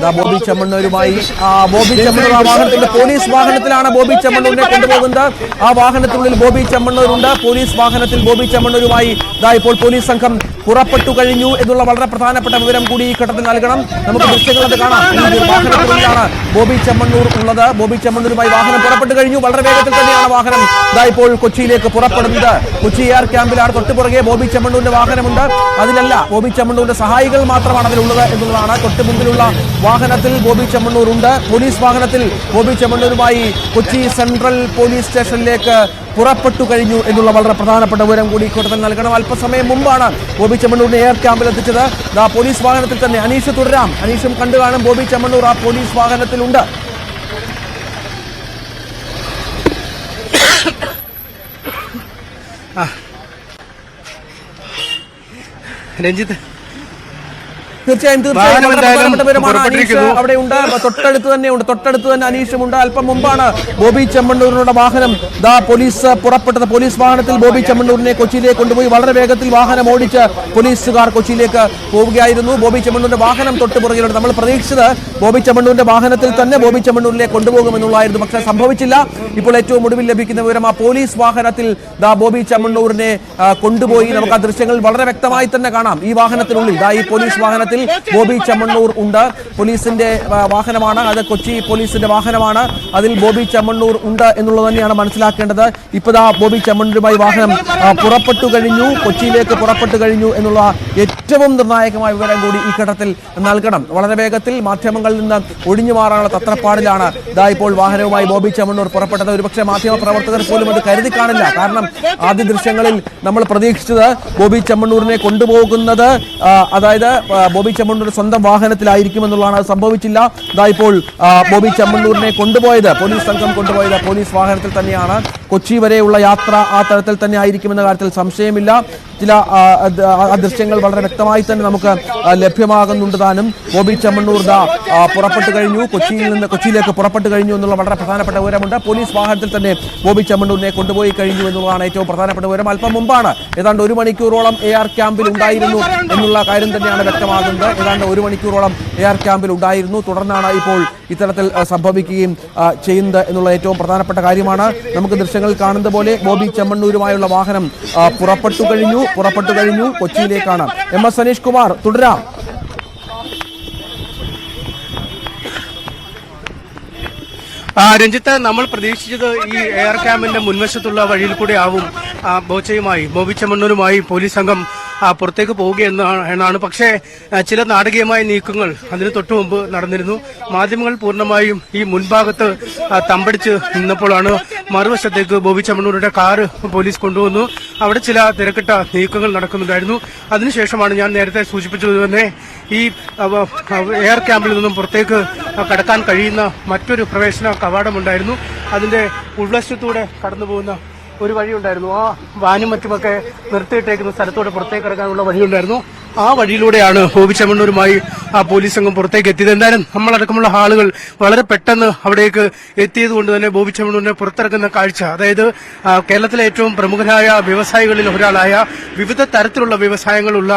ബോബി ചെമ്മണ്ണൂരുമായി ബോബി ചെമ്മണ്ണൂർ ആ വാഹനത്തിന്റെ പോലീസ് വാഹനത്തിലാണ് ബോബി ചെമ്മണ്ണൂരിനെ കൊണ്ടുപോകുന്നത്. ആ വാഹനത്തിനുള്ളിൽ ബോബി ചെമ്മണ്ണൂരുണ്ട്. പോലീസ് വാഹനത്തിൽ ബോബി ചെമ്മണ്ണൂരുമായി ഇപ്പോൾ പോലീസ് സംഘം പുറപ്പെട്ടു കഴിഞ്ഞു എന്നുള്ള വളരെ പ്രധാനപ്പെട്ട വിവരം കൂടി ഈ ഘട്ടത്തിൽ നൽകണം. നമുക്ക് ദൃശ്യങ്ങൾ അത് കാണാം. വാഹനത്തിനുള്ളിലാണ് ബോബി ചെമ്മണ്ണൂർ ഉള്ളത്. ബോബി ചെമ്മണ്ണൂരുമായി വാഹനം പുറപ്പെട്ടു കഴിഞ്ഞു. വളരെ വേഗത്തിൽ തന്നെയാണ് വാഹനം ഇപ്പോൾ കൊച്ചിയിലേക്ക് പുറപ്പെടുന്നത്. കൊച്ചി എയർ ക്യാമ്പിലാണ്. തൊട്ടുപുറകെ ബോബി ചെമ്മണ്ണൂരിന്റെ വാഹനമുണ്ട്. അതിലല്ല, ബോബി ചെമ്മണ്ണൂരിന്റെ സഹായികൾ മാത്രമാണ് അതിലുള്ളത് എന്നുള്ളതാണ്. തൊട്ട് മുമ്പിലുള്ള വാഹനത്തിൽ ബോബി ചെമ്മണ്ണൂർ ഉണ്ട്. പോലീസ് വാഹനത്തിൽ ബോബി ചെമ്മണ്ണൂരുമായി കൊച്ചി സെൻട്രൽ പോലീസ് സ്റ്റേഷനിലേക്ക് പുറപ്പെട്ടു കഴിഞ്ഞു എന്നുള്ള വളരെ പ്രധാനപ്പെട്ട വിവരം കൂടി ഇക്കൂട്ടത്തിൽ നൽകണം. അല്പസമയം മുമ്പാണ് ബോബി ചെമ്മണ്ണൂരിനെ എയർ ക്യാമ്പിൽ എത്തിച്ചത്. പോലീസ് വാഹനത്തിൽ തന്നെ അനീഷ് തുടരാം. അനീഷും കണ്ടു കാണും. ബോബി ചെമ്മണ്ണൂർ ആ പോലീസ് വാഹനത്തിലുണ്ട്. രഞ്ജിത്ത്, തീർച്ചയായും അവിടെ ഉണ്ട്. തൊട്ടടുത്ത് തന്നെ അനീഷുമുണ്ട്. അല്പം മുമ്പാണ് ബോബി ചെമ്മണ്ണൂരിനുള്ള വാഹനം പോലീസ് പുറപ്പെട്ടത്. പോലീസ് വാഹനത്തിൽ ബോബി ചെമ്മണ്ണൂരിനെ കൊച്ചിയിലേക്ക് കൊണ്ടുപോയി വളരെ വേഗത്തിൽ വാഹനം ഓടിച്ച് പോലീസുകാർ കൊച്ചിയിലേക്ക് പോവുകയായിരുന്നു. ബോബി ചെമ്മണ്ണൂരിന്റെ വാഹനം തൊട്ട് പുറകിലുണ്ട്. നമ്മൾ പ്രതീക്ഷിച്ചത് ബോബി ചെമ്മണ്ണൂരിന്റെ വാഹനത്തിൽ തന്നെ ബോബി ചെമ്മണ്ണൂരിലേക്ക് കൊണ്ടുപോകുമെന്നുള്ളതായിരുന്നു. പക്ഷേ സംഭവിച്ചില്ല. ഇപ്പോൾ ഏറ്റവും ഒടുവിൽ ലഭിക്കുന്ന വിവരം ആ പോലീസ് വാഹനത്തിൽ ബോബി ചെമ്മണ്ണൂരിനെ കൊണ്ടുപോയി. നമുക്ക് ആ ദൃശ്യങ്ങൾ വളരെ വ്യക്തമായി തന്നെ കാണാം. ഈ വാഹനത്തിനുള്ളിൽ ഈ പോലീസ് വാഹനത്തിൽ ബോബി ചെമ്മണ്ണൂർ ഉണ്ട്. പോലീസിന്റെ വാഹനമാണ് അത്. കൊച്ചി പോലീസിന്റെ വാഹനമാണ്. അതിൽ ബോബി ചെമ്മണ്ണൂർ ഉണ്ട് എന്നുള്ളത് തന്നെയാണ് മനസ്സിലാക്കേണ്ടത്. ഇപ്പതാ ബോബി ചെമ്മണ്ണൂരുമായി വാഹനം പുറപ്പെട്ടു കഴിഞ്ഞു, കൊച്ചിയിലേക്ക് പുറപ്പെട്ടു കഴിഞ്ഞു എന്നുള്ള ഏറ്റവും നിർണായകമായ വിവരം കൂടി ഈ ഘട്ടത്തിൽ നൽകണം. വളരെ വേഗത്തിൽ മാധ്യമങ്ങളിൽ നിന്ന് ഒഴിഞ്ഞു മാറാനുള്ള തത്രപ്പാടിലാണ് ഇപ്പോൾ വാഹനവുമായി ബോബി ചെമ്മണ്ണൂർ പുറപ്പെട്ടത്. ഒരുപക്ഷെ മാധ്യമ പ്രവർത്തകർ പോലും അത് കരുതി കാണില്ല. കാരണം ആദ്യ ദൃശ്യങ്ങളിൽ നമ്മൾ പ്രതീക്ഷിച്ചത് ബോബി ചെമ്മണ്ണൂരിനെ കൊണ്ടുപോകുന്നത് അതായത് ബോബി ചെമ്മണ്ണൂർ സ്വന്തം വാഹനത്തിലായിരിക്കുമെന്നുള്ളതാണ്. അത് സംഭവിച്ചില്ല. ഇപ്പോൾ ബോബി ചെമ്മണ്ണൂരിനെ കൊണ്ടുപോയത്, പോലീസ് സംഘം കൊണ്ടുപോയത് പോലീസ് വാഹനത്തിൽ തന്നെയാണ്. കൊച്ചി വരെയുള്ള യാത്ര ആ തരത്തിൽ തന്നെ ആയിരിക്കുമെന്ന കാര്യത്തിൽ സംശയമില്ല. ചില ദൃശ്യങ്ങൾ വളരെ വ്യക്തമായി തന്നെ നമുക്ക് ലഭ്യമാകുന്നുണ്ട് താനും. ബോബി ചെമ്മണ്ണൂർ പുറപ്പെട്ടു കഴിഞ്ഞു, കൊച്ചിയിലേക്ക് പുറപ്പെട്ടു കഴിഞ്ഞു എന്നുള്ള വളരെ പ്രധാനപ്പെട്ട വിവരമുണ്ട്. പോലീസ് വാഹനത്തിൽ തന്നെ ബോബി ചെമ്മണ്ണൂരിനെ കൊണ്ടുപോയി കഴിഞ്ഞു എന്നുള്ളതാണ് ഏറ്റവും പ്രധാനപ്പെട്ട വിവരം. അല്പം മുമ്പാണ് ഏതാണ്ട് 1 മണിക്കൂറോളം എയർ ക്യാമ്പിൽ ഉണ്ടായിരുന്നു എന്നുള്ള കാര്യം തന്നെയാണ് വ്യക്തമാകുന്നത്. ഏതാണ്ട് 1 മണിക്കൂറോളം എയർ ക്യാമ്പിൽ ഉണ്ടായിരുന്നു. തുടർന്നാണ് ഇപ്പോൾ ഇത്തരത്തിൽ സംഭവിക്കുകയും ചെയ്യുന്നത് എന്നുള്ള ഏറ്റവും പ്രധാനപ്പെട്ട കാര്യമാണ്. നമുക്ക് ദൃശ്യങ്ങളിൽ കാണുന്നത് പോലെ ബോബി ചെമ്മണ്ണൂരുമായുള്ള വാഹനം പുറപ്പെട്ടു കഴിഞ്ഞു കൊച്ചിയിലേക്കാണ്. MS സനീഷ് കുമാർ തുടരാം. രഞ്ജിത്ത്, നമ്മൾ പ്രതീക്ഷിച്ചത് ഈ എയർ ക്യാമ്പിന്റെ മുൻവശത്തുള്ള വഴിയിൽ കൂടെ ആവും ബോബി ചെമ്മണ്ണൂരുമായി പോലീസ് സംഘം പുറത്തേക്ക് പോവുകയെന്നാണ്. പക്ഷേ ചില നാടകീയമായ നീക്കങ്ങൾ അതിന് തൊട്ടു മുമ്പ് നടന്നിരുന്നു. മാധ്യമങ്ങൾ പൂർണ്ണമായും ഈ മുൻഭാഗത്ത് തമ്പടിച്ച് നിന്നപ്പോഴാണ് മറുവശത്തേക്ക് ബോബി ചെമ്മണ്ണൂരുടെ കാറ് പോലീസ് കൊണ്ടുവന്നു. അവിടെ ചില തിരക്കിട്ട നീക്കങ്ങൾ നടക്കുന്നുണ്ടായിരുന്നു. അതിനുശേഷമാണ് ഞാൻ നേരത്തെ സൂചിപ്പിച്ചതുതന്നെ ഈ എയർ ക്യാമ്പിൽ നിന്നും പുറത്തേക്ക് കടക്കാൻ കഴിയുന്ന മറ്റൊരു പ്രവേശന കവാടമുണ്ടായിരുന്നു. അതിന്റെ ഉൾവശത്തൂടെ കടന്നുപോകുന്ന ഒരു വഴിയുണ്ടായിരുന്നു. ആ വാനും മറ്റുമൊക്കെ നിർത്തിയിട്ടേക്കുന്ന സ്ഥലത്തൂടെ പുറത്തേക്ക് ഇറങ്ങാനുള്ള വഴിയുണ്ടായിരുന്നു. ആ വഴിയിലൂടെയാണ് ബോബി ചെമ്മണ്ണൂരുമായി പോലീസ് സംഘം പുറത്തേക്ക് എത്തിയത്. എന്തായാലും നമ്മളടക്കമുള്ള ആളുകൾ വളരെ പെട്ടെന്ന് അവിടേക്ക് എത്തിയത് കൊണ്ട് തന്നെ ബോബി ചെമ്മണ്ണൂരിനെ പുറത്തിറക്കുന്ന കാഴ്ച, അതായത് കേരളത്തിലെ ഏറ്റവും പ്രമുഖരായ വ്യവസായികളിൽ ഒരാളായ, വിവിധ തരത്തിലുള്ള വ്യവസായങ്ങളുള്ള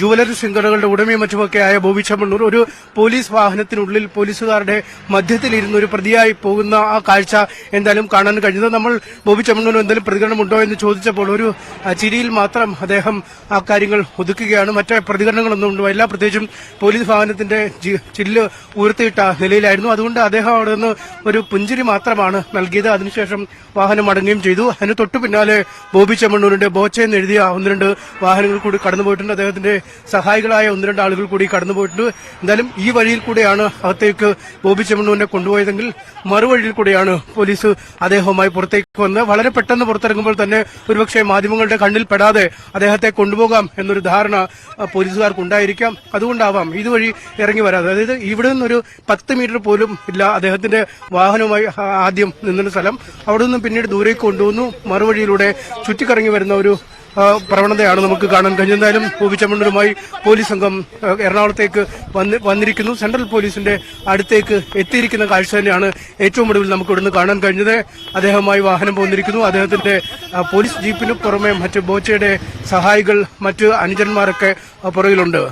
ജുവലറി ശൃംഖലകളുടെ ഉടമയും മറ്റുമൊക്കെയായ ബോബി ചെമ്മണ്ണൂർ ഒരു പോലീസ് വാഹനത്തിനുള്ളിൽ പോലീസുകാരുടെ മധ്യത്തിൽ ഇരുന്ന് ഒരു പ്രതിയായി പോകുന്ന ആ കാഴ്ച എന്തായാലും കാണാൻ കഴിഞ്ഞത്. നമ്മൾ ബോബി ചെമ്മണ്ണൂർ എന്തെങ്കിലും പ്രതികരണമുണ്ടോ എന്ന് ചോദിച്ചപ്പോൾ ഒരു ചിരിയിൽ മാത്രം അദ്ദേഹം ആ കാര്യങ്ങൾ ഒതുക്കുകയാണ്. മറ്റേ പ്രതികരണങ്ങളൊന്നും ഉണ്ടായില്ല. പ്രത്യേകിച്ചും പോലീസ് വാഹനത്തിന്റെ ചില്ല് ഉയർത്തിയിട്ട നിലയിലായിരുന്നു. അതുകൊണ്ട് അദ്ദേഹം അവിടെ നിന്ന് ഒരു പുഞ്ചിരി മാത്രമാണ് നൽകിയത്. അതിനുശേഷം വാഹനം മടങ്ങുകയും ചെയ്തു. അതിന് തൊട്ടു പിന്നാലെ ബോബി ചെമ്മണ്ണൂരിന്റെ ബോച്ചയെന്ന് എഴുതിയ 1-2 വാഹനങ്ങൾ കൂടി കടന്നുപോയിട്ടുണ്ട്. അദ്ദേഹത്തിന്റെ സഹായികളായ 1-2 ആളുകൾ കൂടി കടന്നുപോയിട്ടുണ്ട്. എന്തായാലും ഈ വഴിയിൽ കൂടെയാണ് അകത്തേക്ക് ബോബി ചെമ്മണ്ണൂരിനെ കൊണ്ടുപോയതെങ്കിൽ മറുവഴിയിൽ കൂടെയാണ് പോലീസ് അദ്ദേഹവുമായി പുറത്തേക്ക് വന്ന് വളരെ പെട്ടെന്ന് പുറത്തിറങ്ങുമ്പോൾ തന്നെ ഒരുപക്ഷെ മാധ്യമങ്ങളുടെ കണ്ണിൽ പെടാതെ അദ്ദേഹത്തെ കൊണ്ടുപോകാം എന്നൊരു ധാരണ പോലീസുകാർക്കുണ്ടായിരിക്കാം. അതുകൊണ്ടാവാം ഇതുവഴി ഇറങ്ങി വരാതെ. അതായത് ഇവിടെ നിന്നൊരു 10 മീറ്റർ പോലും ഇല്ല അദ്ദേഹത്തിന്റെ വാഹനവുമായി ആദ്യം നിന്ന സ്ഥലം. അവിടെ നിന്നും പിന്നീട് ദൂരേക്ക് കൊണ്ടുവന്നു. മറുവഴിയിലൂടെ ചുറ്റിക്കറങ്ങി വരുന്ന ഒരു പ്രവണതയാണ് നമുക്ക് കാണാൻ കഴിഞ്ഞത്. എന്തായാലും ബോബി ചെമ്മണ്ണൂരുമായി പോലീസ് സംഘം എറണാകുളത്തേക്ക് വന്നിരിക്കുന്നു. സെൻട്രൽ പോലീസിന്റെ അടുത്തേക്ക് എത്തിയിരിക്കുന്ന കാഴ്ച തന്നെയാണ് ഏറ്റവും ഒടുവിൽ നമുക്ക് ഇവിടുന്ന് കാണാൻ കഴിഞ്ഞത്. അദ്ദേഹവുമായി വാഹനം പോന്നിരിക്കുന്നു. അദ്ദേഹത്തിന്റെ പോലീസ് ജീപ്പിന് പുറമെ മറ്റ് ബോച്ചയുടെ സഹായികൾ, മറ്റ് അനുജന്മാരൊക്കെ പുറകിലുണ്ട്.